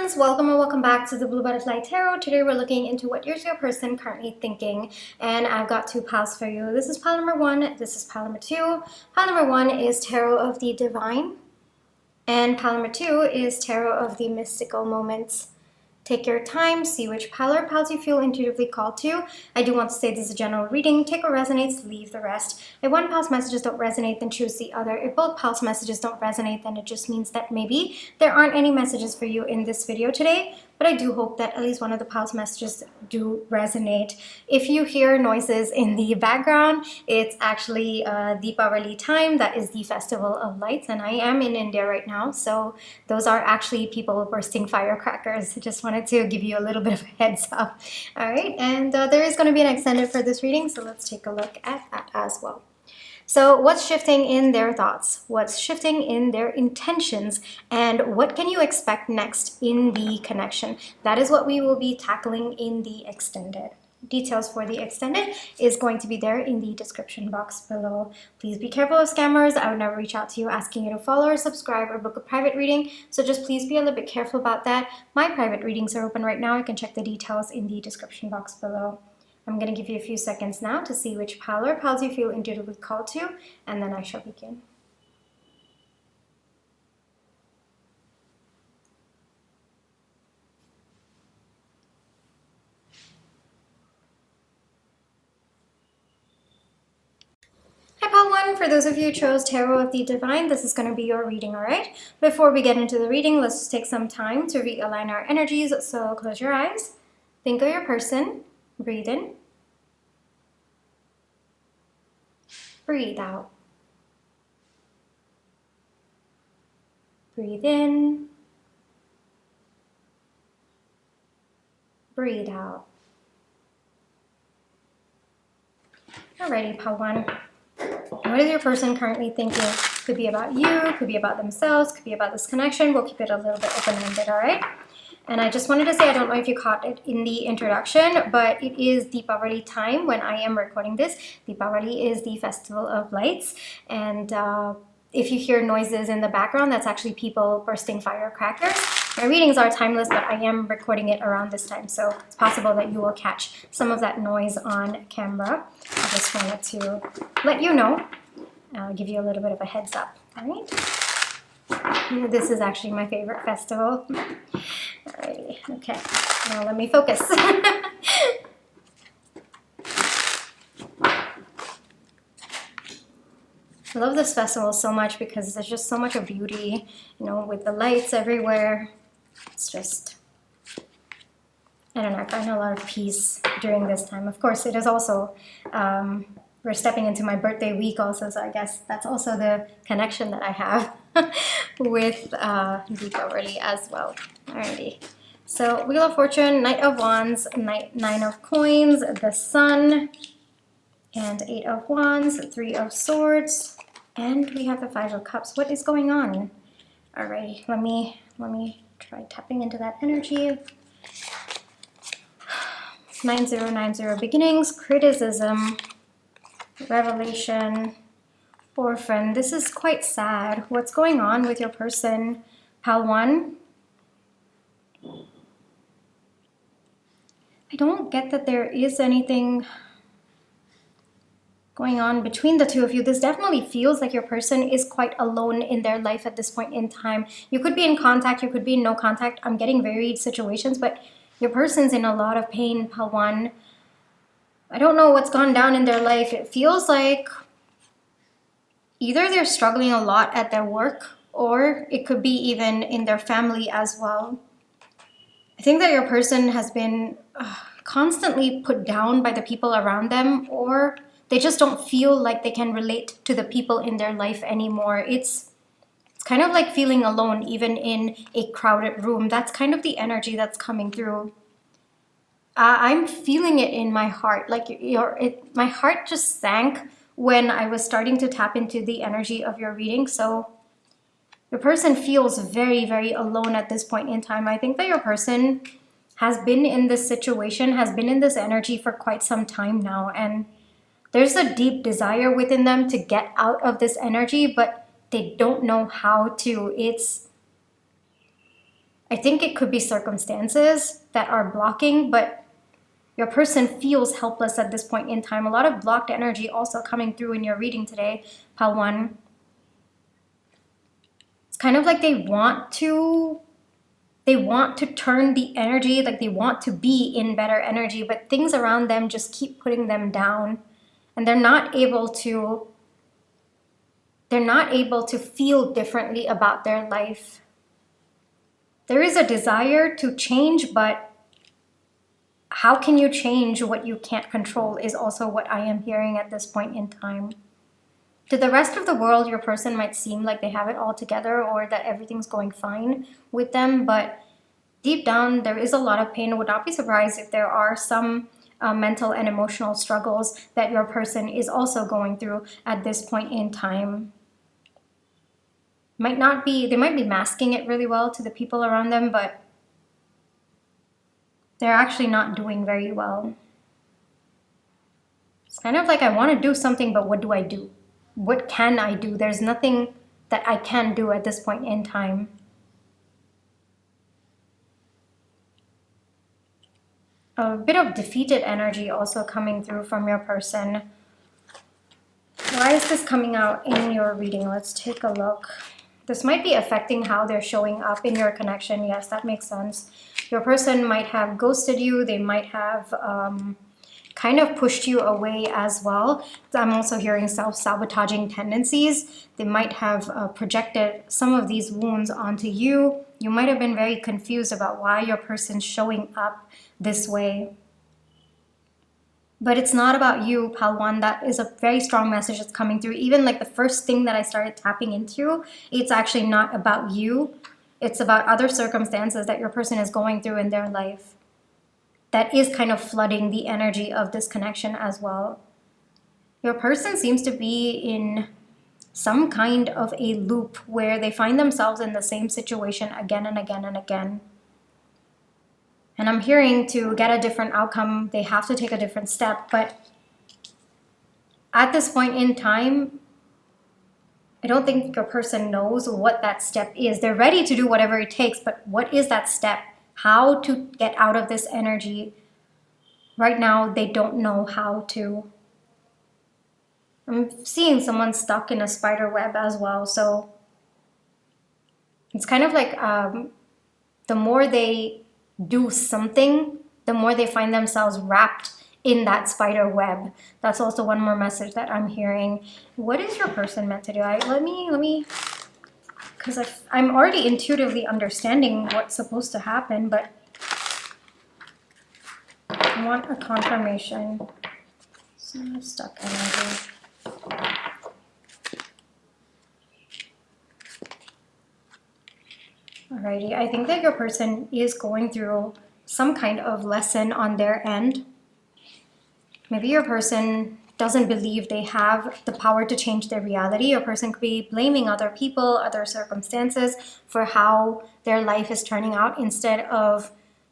friends, welcome or welcome back to the Blue Butterfly Tarot. Today we're looking into what is your person currently thinking, and I've got two piles for you. This is pile number one, this is pile number two. Pile number one is Tarot of the Divine, and pile number two is Tarot of the Mystical Moments. Take your time, see which pile or piles you feel intuitively called to. I do want to say this is a general reading. Take what resonates, leave the rest. If one pile's messages don't resonate, then choose the other. If both piles' messages don't resonate, then it just means that maybe there aren't any messages for you in this video today. But I do hope that at least one of the pile's messages do resonate. If you hear noises in the background, it's actually Deepavali time. That is the Festival of Lights, and I am in India right now, so those are actually people bursting firecrackers. I just wanted to give you a little bit of a heads up. All right, and there is going to be an extended for this reading, so let's take a look at that as well. So what's shifting in their thoughts? What's shifting in their intentions? And what can you expect next in the connection? That is what we will be tackling in the extended. Details for the extended is going to be there in the description box below. Please be careful of scammers. I would never reach out to you asking you to follow or subscribe or book a private reading. So just please be a little bit careful about that. My private readings are open right now. You can check the details in the description box below. I'm going to give you a few seconds now to see which pile or piles you feel intuitively called to, and then I shall begin. Hi pile 1, for those of you who chose Tarot of the Divine, this is going to be your reading, alright? Before we get into the reading, let's just take some time to realign our energies. So close your eyes, think of your person, breathe in. Breathe out. Breathe in. Breathe out. Alrighty, pile 1. What is your person currently thinking? Could be about you, could be about themselves, could be about this connection. We'll keep it a little bit open-ended, alright? And I just wanted to say, I don't know if you caught it in the introduction, but it is Deepavali time when I am recording this. Deepavali is the Festival of Lights, and if you hear noises in the background, that's actually people bursting firecrackers. My readings are timeless, but I am recording it around this time, so it's possible that you will catch some of that noise on camera. I just wanted to let you know, give you a little bit of a heads up, all right? This is actually my favorite festival. Alrighty, okay, now let me focus. I love this festival so much because there's just so much of beauty, you know, with the lights everywhere. It's just, I don't know, I find a lot of peace during this time. Of course, it is also, we're stepping into my birthday week also, so I guess that's also the connection that I have with Deepavali as well. Alrighty. So Wheel of Fortune, Knight of Wands, Nine of Coins, the Sun, and Eight of Wands, Three of Swords, and we have the Five of Cups. What is going on? Alrighty, let me try tapping into that energy. 9090 beginnings, criticism, revelation, orphan. This is quite sad. What's going on with your person? Pile 1. I don't get that there is anything going on between the two of you. This definitely feels like your person is quite alone in their life at this point in time. You could be in contact, you could be in no contact. I'm getting varied situations, but your person's in a lot of pain, pile 1. I don't know what's gone down in their life. It feels like either they're struggling a lot at their work, or it could be even in their family as well. I think that your person has been constantly put down by the people around them, or they just don't feel like they can relate to the people in their life anymore. It's kind of like feeling alone even in a crowded room. That's kind of the energy that's coming through. I'm feeling it in my heart. Like my heart just sank when I was starting to tap into the energy of your reading. So your person feels very, very alone at this point in time. I think that your person has been in this situation, has been in this energy for quite some time now, and there's a deep desire within them to get out of this energy, but they don't know how to. I think it could be circumstances that are blocking, but your person feels helpless at this point in time. A lot of blocked energy also coming through in your reading today, Pile 1. It's kind of like they want to turn the energy, like they want to be in better energy, but things around them just keep putting them down, and they're not able to feel differently about their life. There is a desire to change, but how can you change what you can't control is also what I am hearing at this point in time. To the rest of the world, your person might seem like they have it all together or that everything's going fine with them, but deep down, there is a lot of pain. I would not be surprised if there are some mental and emotional struggles that your person is also going through at this point in time. They might be masking it really well to the people around them, but they're actually not doing very well. It's kind of like, I want to do something, but what do I do? What can I do? There's nothing that I can do at this point in time. A bit of defeated energy also coming through from your person. Why is this coming out in your reading? Let's take a look. This might be affecting how they're showing up in your connection. Yes, that makes sense. Your person might have ghosted you. They might have kind of pushed you away as well. I'm also hearing self-sabotaging tendencies. They might have projected some of these wounds onto you. You might have been very confused about why your person's showing up this way. But it's not about you, Pile 1. That is a very strong message that's coming through. Even like the first thing that I started tapping into, it's actually not about you. It's about other circumstances that your person is going through in their life. That is kind of flooding the energy of this connection as well. Your person seems to be in some kind of a loop where they find themselves in the same situation again and again and again. And I'm hearing to get a different outcome, they have to take a different step. But at this point in time, I don't think your person knows what that step is. They're ready to do whatever it takes, but what is that step? How to get out of this energy? Right now, they don't know how to. I'm seeing someone stuck in a spider web as well. So it's kind of like the more they do something, the more they find themselves wrapped in that spider web. That's also one more message that I'm hearing. What is your person meant to do? Let me, because I'm already intuitively understanding what's supposed to happen, but I want a confirmation. So stuck energy. Alrighty, I think that your person is going through some kind of lesson on their end. Maybe your person doesn't believe they have the power to change their reality. Your person could be blaming other people, other circumstances for how their life is turning out instead of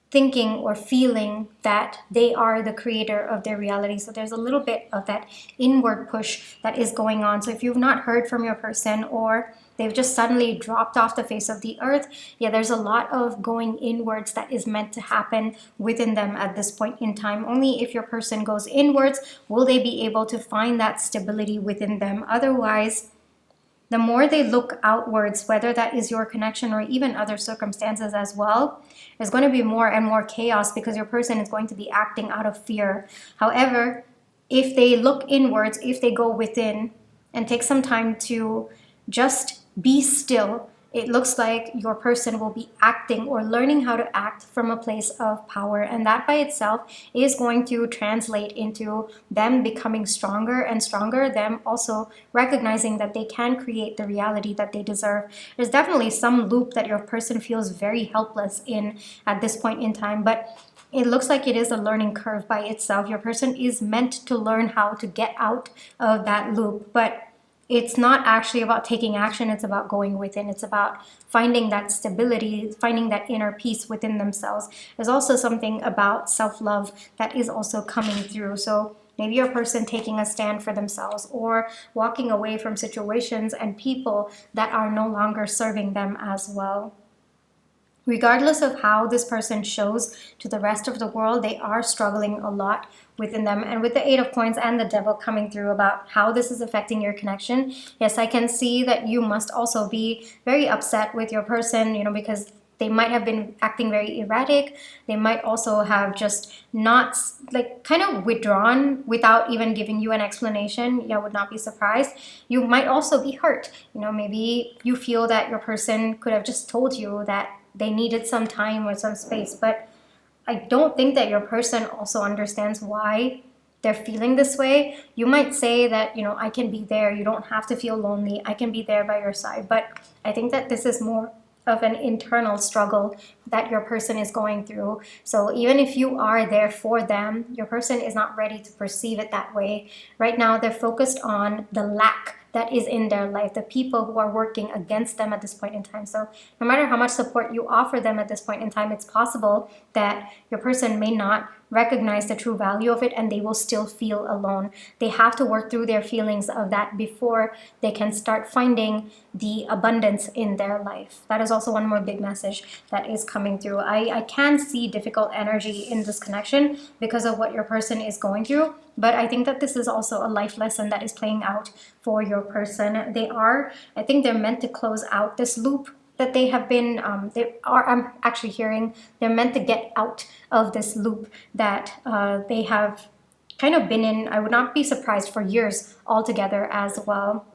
thinking or feeling that they are the creator of their reality. So there's a little bit of that inward push that is going on. So if you've not heard from your person or they've just suddenly dropped off the face of the earth, yeah, there's a lot of going inwards that is meant to happen within them at this point in time. Only if your person goes inwards will they be able to find that stability within them. Otherwise, the more they look outwards, whether that is your connection or even other circumstances as well, there's going to be more and more chaos because your person is going to be acting out of fear. However, if they look inwards, if they go within and take some time to just be still, it looks like your person will be acting or learning how to act from a place of power. And that by itself is going to translate into them becoming stronger and stronger, them also recognizing that they can create the reality that they deserve. There's definitely some loop that your person feels very helpless in at this point in time, but it looks like it is a learning curve by itself. Your person is meant to learn how to get out of that loop, but it's not actually about taking action. It's about going within. It's about finding that stability, finding that inner peace within themselves. There's also something about self-love that is also coming through. So maybe your person taking a stand for themselves or walking away from situations and people that are no longer serving them as well. regardless of how this person shows to the rest of the world, they are struggling a lot within them. And with the Eight of Coins and the Devil coming through about how this is affecting your connection, yes, I can see that you must also be very upset with your person, because they might have been acting very erratic. They might also have just not, like, kind of withdrawn without even giving you an explanation. Yeah, I would not be surprised. You might also be hurt. Maybe you feel that your person could have just told you that they needed some time or some space, but I don't think that your person also understands why they're feeling this way. You might say that, I can be there. You don't have to feel lonely. I can be there by your side. But I think that this is more of an internal struggle that your person is going through. So even if you are there for them, your person is not ready to perceive it that way. Right now, they're focused on the lack that is in their life, the people who are working against them at this point in time. So no matter how much support you offer them at this point in time, it's possible that your person may not recognize the true value of it, and they will still feel alone. They have to work through their feelings of that before they can start finding the abundance in their life. That is also one more big message that is coming through. I can see difficult energy in this connection because of what your person is going through, but I think that this is also a life lesson that is playing out for your person. I think they're meant to close out this loop that they have been, I'm actually hearing they're meant to get out of this loop that they have kind of been in. I would not be surprised for years altogether as well.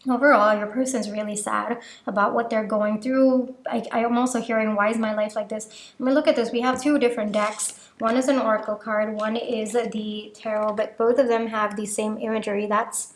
Overall, your person's really sad about what they're going through. I am also hearing, why is my life like this? I mean, look at this. We have two different decks. One is an oracle card, one is the tarot, but both of them have the same imagery. That's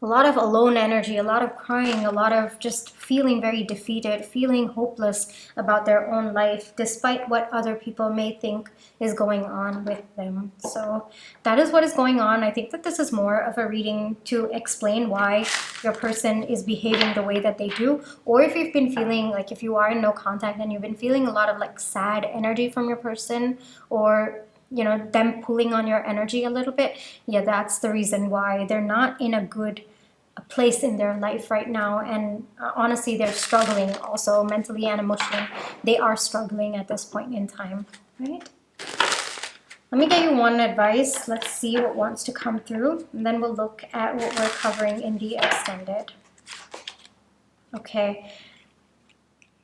a lot of alone energy, a lot of crying, a lot of just feeling very defeated, feeling hopeless about their own life, despite what other people may think is going on with them. So that is what is going on. I think that this is more of a reading to explain why your person is behaving the way that they do. Or if you've been feeling like, if you are in no contact and you've been feeling a lot of like sad energy from your person, or them pulling on your energy a little bit, yeah, that's the reason why they're not in a good place in their life right now. And honestly, they're struggling also mentally and emotionally. They are struggling at this point in time, right? Let me get you one advice. Let's see what wants to come through, and then we'll look at what we're covering in the extended. Okay,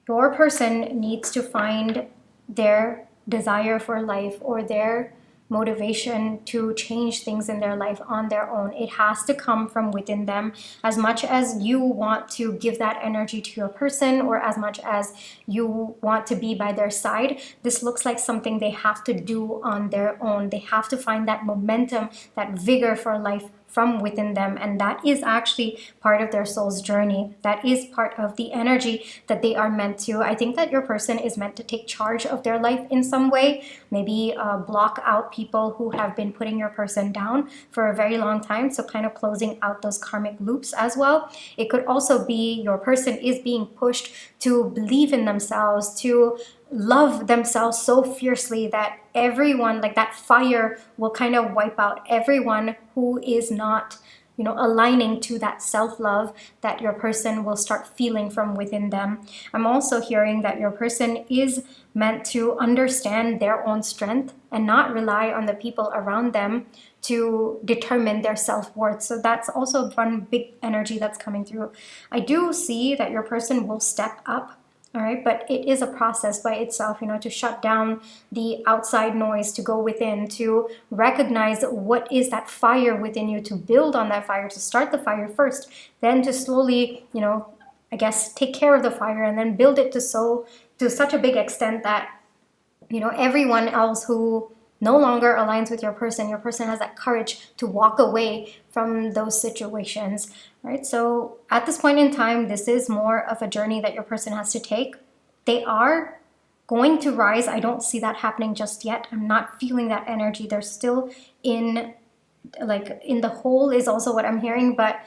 your person needs to find their desire for life, or their motivation to change things in their life on their own. It has to come from within them. As much as you want to give that energy to your person, or as much as you want to be by their side, this looks like something they have to do on their own. They have to find that momentum, that vigor for life from within them, and that is actually part of their soul's journey. That is part of the energy that they are meant to. I think that your person is meant to take charge of their life in some way. Maybe block out people who have been putting your person down for a very long time, so kind of closing out those karmic loops as well. It could also be your person is being pushed to believe in themselves, to love themselves so fiercely that everyone, like that fire, will kind of wipe out everyone who is not, aligning to that self-love that your person will start feeling from within them. I'm also hearing that your person is meant to understand their own strength and not rely on the people around them to determine their self-worth. So that's also one big energy that's coming through. I do see that your person will step up. All right, but it is a process by itself, to shut down the outside noise, to go within, to recognize what is that fire within you, to build on that fire, to start the fire first, then to slowly, I guess, take care of the fire, and then build it to such a big extent that, everyone else who no longer aligns with your person has that courage to walk away from those situations, right? So at this point in time, this is more of a journey that your person has to take. They are going to rise. I don't see that happening just yet. I'm not feeling that energy. They're still in the hole is also what I'm hearing, but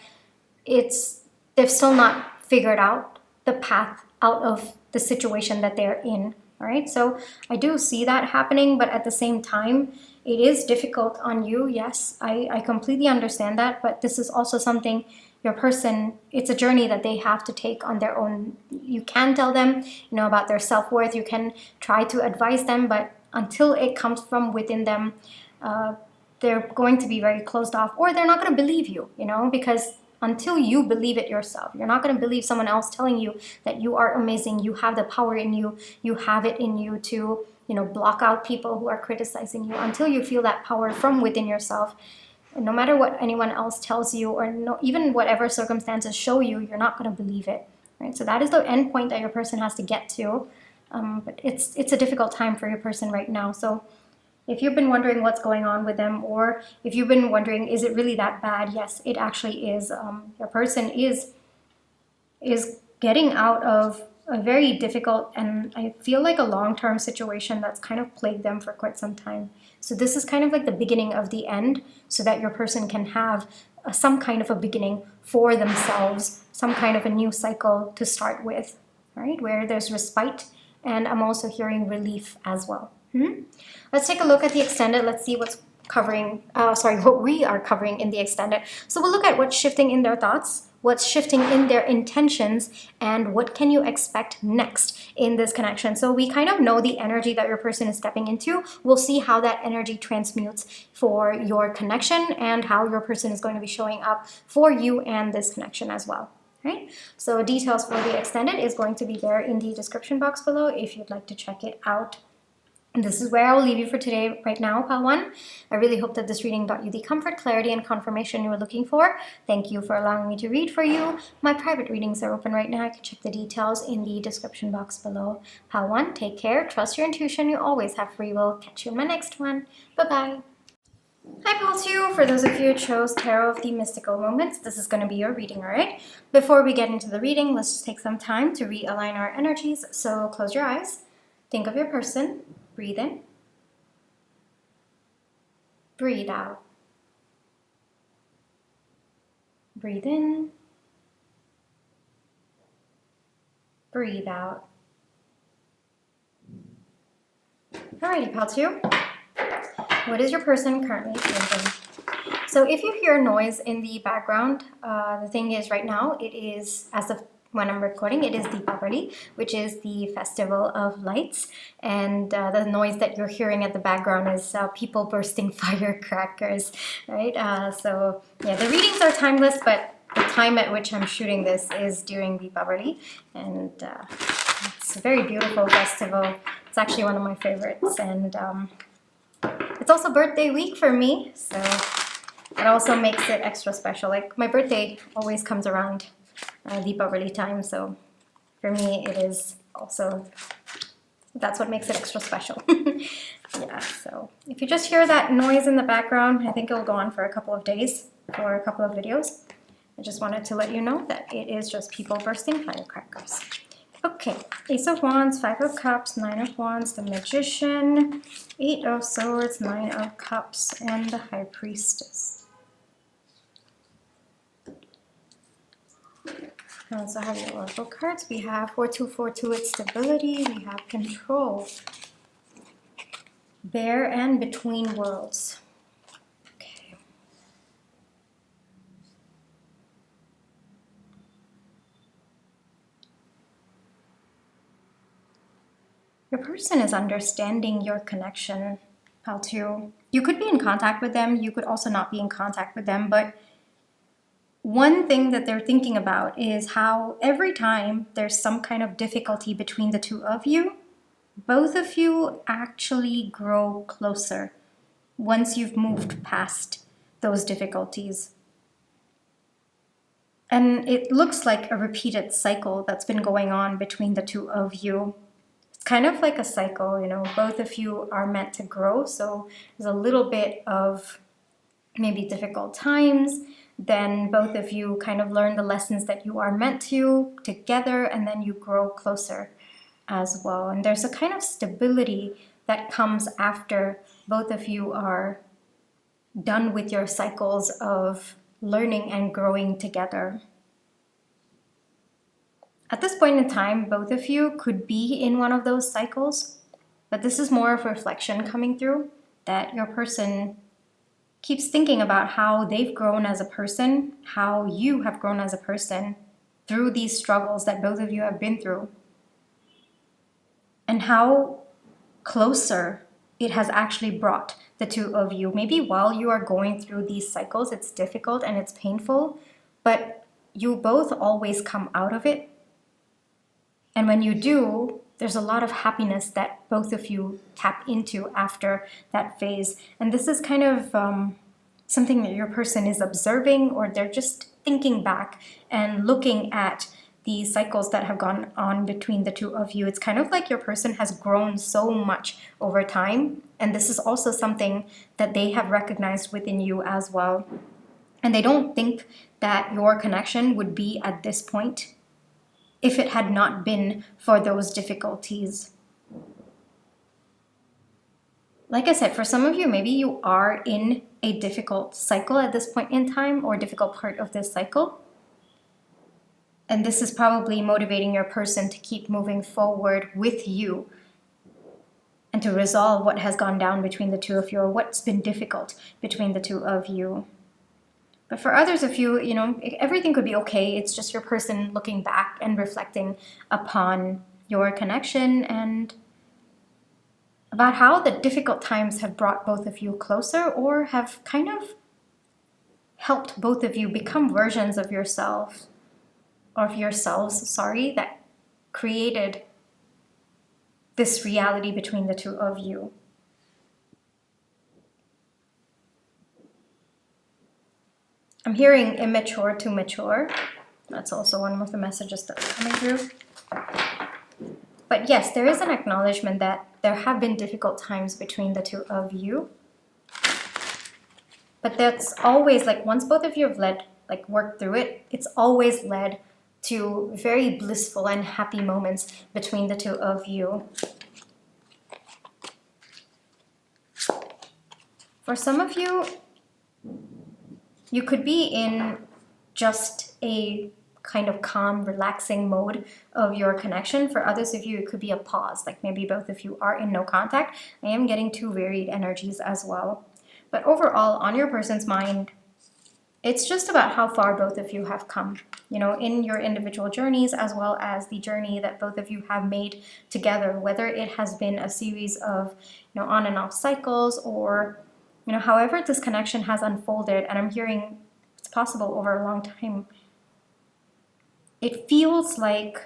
they've still not figured out the path out of the situation that they're in. All right, so I do see that happening, but at the same time, it is difficult on you. Yes, I completely understand that, but this is also something your person, it's a journey that they have to take on their own. You can tell them, about their self-worth. You can try to advise them, but until it comes from within them, they're going to be very closed off, or they're not going to believe you, because until you believe it yourself, you're not going to believe someone else telling you that you are amazing, you have the power in you, you have it in you to, block out people who are criticizing you. Until you feel that power from within yourself, no matter what anyone else tells you, or even whatever circumstances show you, you're not going to believe it, right? So that is the end point that your person has to get to. But it's a difficult time for your person right now. So if you've been wondering what's going on with them, or if you've been wondering, is it really that bad? Yes, it actually is. Your person is getting out of a very difficult, and I feel like a long-term situation that's kind of plagued them for quite some time. So this is kind of like the beginning of the end, so that your person can have some kind of a beginning for themselves, some kind of a new cycle to start with, right? Where there's respite, and I'm also hearing relief as well. Let's take a look at the extended. Let's see what's covering, what we are covering in the extended. So we'll look at what's shifting in their thoughts, what's shifting in their intentions, and what can you expect next in this connection. So we kind of know the energy that your person is stepping into. We'll see how that energy transmutes for your connection, and how your person is going to be showing up for you and this connection as well. Right? So details for the extended is going to be there in the description box below if you'd like to check it out. And this is where I will leave you for today, right now, Pal 1. I really hope that this reading brought you the comfort, clarity, and confirmation you were looking for. Thank you for allowing me to read for you. My private readings are open right now. You can check the details in the description box below. Pal 1, take care. Trust your intuition. You always have free will. Catch you in my next one. Bye-bye. Hi, Pal 2. For those of you who chose Tarot of the Mystical Moments, this is going to be your reading, all right? Before we get into the reading, let's just take some time to realign our energies. So close your eyes. Think of your person. Breathe in. Breathe out. Breathe in. Breathe out. Alrighty, Pal 2. What is your person currently thinking? So if you hear noise in the background, the thing is right now, it is, as of when I'm recording, it is Deepavali, which is the festival of lights, and the noise that you're hearing at the background is people bursting firecrackers, right? So yeah, the readings are timeless, but the time at which I'm shooting this is during Deepavali, and it's a very beautiful festival. It's actually one of my favorites, and it's also birthday week for me, so it also makes it extra special. Like, my birthday always comes around Deepavali time, so for me it is also, that's what makes it extra special. Yeah, so if you just hear that noise in the background, I think it'll go on for a couple of days or a couple of videos. I just wanted to let you know that it is just people bursting firecrackers. Okay, Ace of Wands, 5 of Cups, 9 of Wands, the Magician, 8 of Swords, 9 of Cups, and the High Priestess. We also have the Oracle cards. We have 4242 with stability. We have control, bear, and between worlds. Okay. Your person is understanding your connection, Pal 2. You could be in contact with them. You could also not be in contact with them, but one thing that they're thinking about is how every time there's some kind of difficulty between the two of you, both of you actually grow closer once you've moved past those difficulties. And it looks like a repeated cycle that's been going on between the two of you. It's kind of like a cycle, both of you are meant to grow, so there's a little bit of maybe difficult times. Then both of you kind of learn the lessons that you are meant to together, and then you grow closer as well. And there's a kind of stability that comes after both of you are done with your cycles of learning and growing together. At this point in time, both of you could be in one of those cycles, but this is more of reflection coming through. that your person keeps thinking about how they've grown as a person, how you have grown as a person through these struggles that both of you have been through, and how closer it has actually brought the two of you. Maybe while you are going through these cycles, it's difficult and it's painful, but you both always come out of it. And when you do, there's a lot of happiness that both of you tap into after that phase. And this is kind of something that your person is observing, or they're just thinking back and looking at the cycles that have gone on between the two of you. It's kind of like your person has grown so much over time. And this is also something that they have recognized within you as well. And they don't think that your connection would be at this point if it had not been for those difficulties. Like I said, for some of you, maybe you are in a difficult cycle at this point in time, or difficult part of this cycle. And this is probably motivating your person to keep moving forward with you and to resolve what has gone down between the two of you, or what's been difficult between the two of you. But for others of you, you know, everything could be okay. It's just your person looking back and reflecting upon your connection and about how the difficult times have brought both of you closer, or have kind of helped both of you become versions of yourself, or of yourselves, that created this reality between the two of you. I'm hearing immature to mature. That's also one of the messages that's coming through. But yes, there is an acknowledgement that there have been difficult times between the two of you. But that's always, like, once both of you have worked through it, it's always led to very blissful and happy moments between the two of you. For some of you, you could be in just a kind of calm, relaxing mode of your connection. For others of you, it could be a pause, like maybe both of you are in no contact. I am getting two varied energies as well. But overall, on your person's mind, it's just about how far both of you have come, you know, in your individual journeys, as well as the journey that both of you have made together, whether it has been a series of, you know, on and off cycles, or, you know, however this connection has unfolded. And I'm hearing it's possible over a long time. It feels like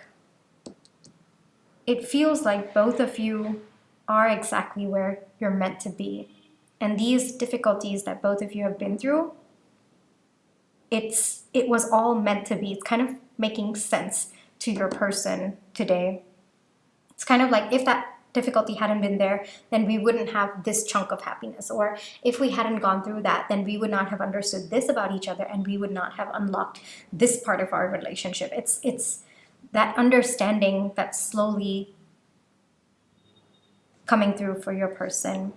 both of you are exactly where you're meant to be. And these difficulties that both of you have been through, it was all meant to be. It's kind of making sense to your person today. It's kind of like, if that difficulty hadn't been there, then we wouldn't have this chunk of happiness. Or if we hadn't gone through that, then we would not have understood this about each other, and we would not have unlocked this part of our relationship. It's that understanding that's slowly coming through for your person.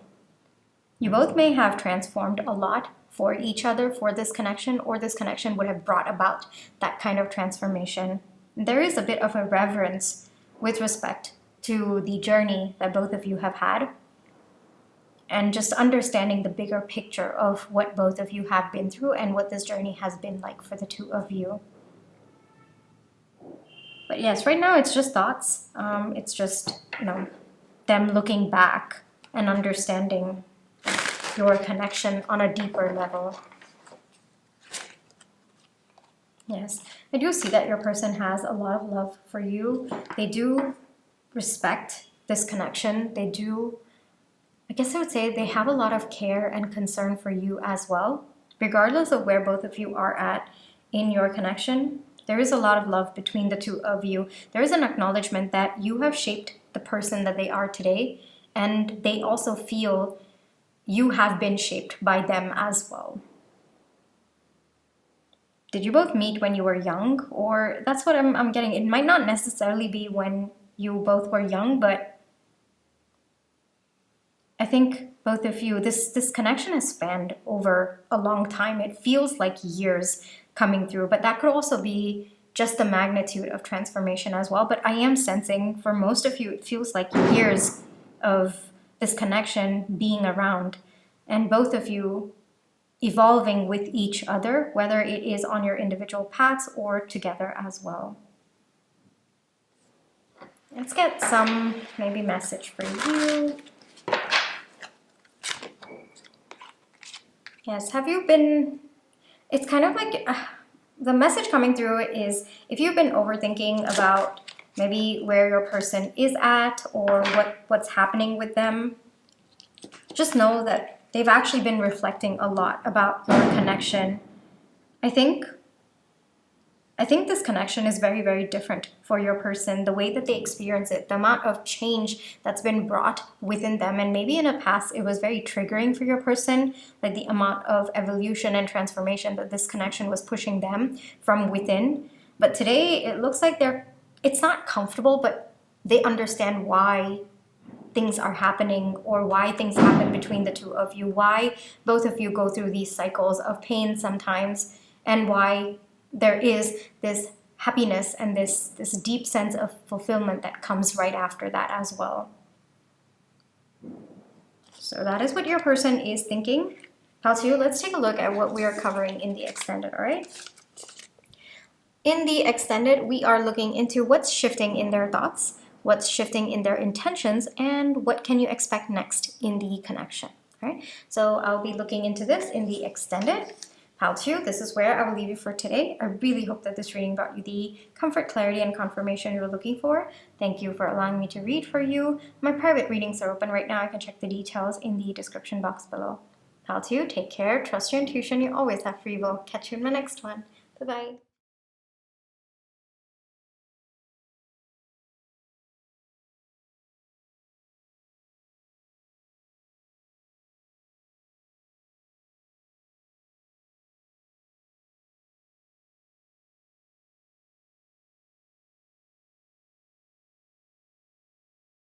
You both may have transformed a lot for each other for this connection, or this connection would have brought about that kind of transformation. There is a bit of a reverence with respect to the journey that both of you have had, and just understanding the bigger picture of what both of you have been through and what this journey has been like for the two of you. But yes, right now it's just thoughts. It's just, you know, them looking back and understanding your connection on a deeper level. Yes, I do see that your person has a lot of love for you. They do respect this connection. They do, I guess I would say, they have a lot of care and concern for you as well. Regardless of where both of you are at in your connection, there is a lot of love between the two of you. There is an acknowledgement that you have shaped the person that they are today, and they also feel you have been shaped by them as well. Did you both meet when you were young? Or that's what I'm getting. It might not necessarily be when you both were young, but I think both of you, this connection has spanned over a long time. It feels like years coming through, but that could also be just the magnitude of transformation as well. But I am sensing for most of you, it feels like years of this connection being around. and both of you evolving with each other, whether it is on your individual paths or together as well. Let's get some maybe message for you. Yes, have you been, it's kind of like, the message coming through is if you've been overthinking about maybe where your person is at or what's happening with them, just know that they've actually been reflecting a lot about your connection. I think this connection is very, very different for your person, the way that they experience it, the amount of change that's been brought within them. And maybe in the past, it was very triggering for your person, like the amount of evolution and transformation that this connection was pushing them from within. But today, it looks like it's not comfortable, but they understand why things are happening or why things happen between the two of you, why both of you go through these cycles of pain sometimes, and why there is this happiness and this deep sense of fulfillment that comes right after that as well. So that is what your person is thinking. Pile 2, let's take a look at what we are covering in the extended, all right? In the extended, we are looking into what's shifting in their thoughts, what's shifting in their intentions, and what can you expect next in the connection, all right? So I'll be looking into this in the extended. Pile 2, this is where I will leave you for today. I really hope that this reading brought you the comfort, clarity, and confirmation you were looking for. Thank you for allowing me to read for you. My private readings are open right now. I can check the details in the description box below. Pile 2, take care, trust your intuition. You always have free will. Catch you in my next one. Bye-bye.